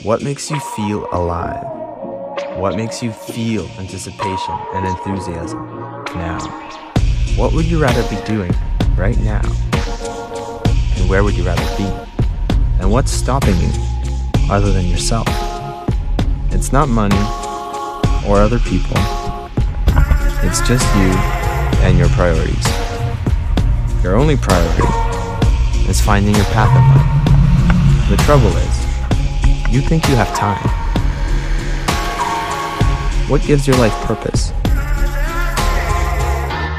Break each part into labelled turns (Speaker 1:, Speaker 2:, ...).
Speaker 1: What makes you feel alive? What makes you feel anticipation and enthusiasm now? What would you rather be doing right now? And where would you rather be? And what's stopping you other than yourself? It's not money or other people. It's just you and your priorities. Your only priority is finding your path in life. The trouble is, you think you have time. What gives your life purpose?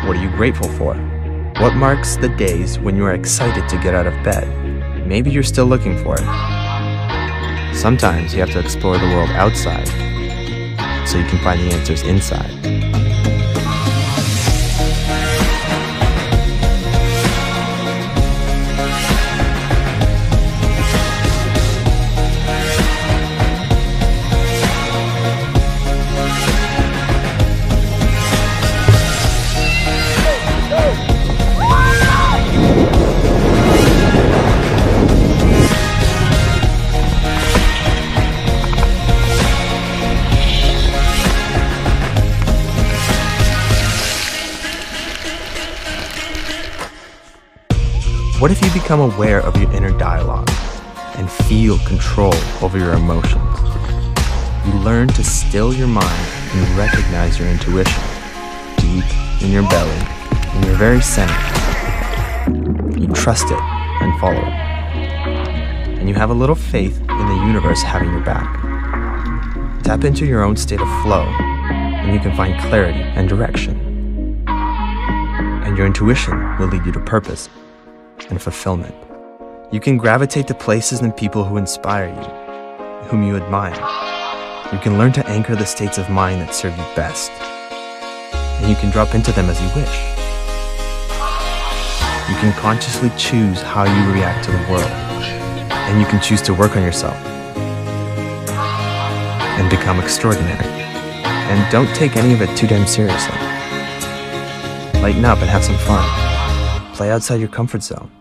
Speaker 1: What are you grateful for? What marks the days when you are excited to get out of bed? Maybe you're still looking for it. Sometimes you have to explore the world outside so you can find the answers inside. What if you become aware of your inner dialogue and feel control over your emotions? You learn to still your mind and recognize your intuition deep in your belly, in your very center. You trust it and follow it. And you have a little faith in the universe having your back. Tap into your own state of flow and you can find clarity and direction. And your intuition will lead you to purpose and fulfillment. You can gravitate to places and people who inspire you, whom you admire. You can learn to anchor the states of mind that serve you best. And you can drop into them as you wish. You can consciously choose how you react to the world. And you can choose to work on yourself and become extraordinary. And don't take any of it too damn seriously. Lighten up and have some fun. Play outside your comfort zone.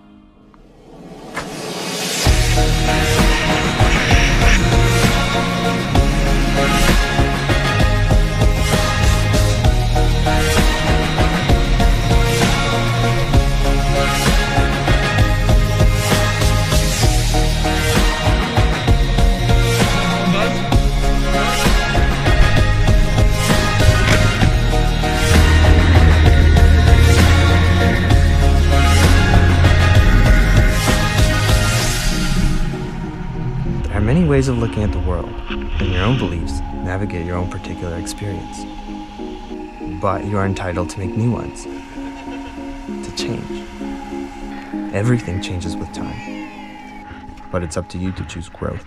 Speaker 1: There are many ways of looking at the world, and your own beliefs navigate your own particular experience. But you are entitled to make new ones, to change. Everything changes with time, but it's up to you to choose growth.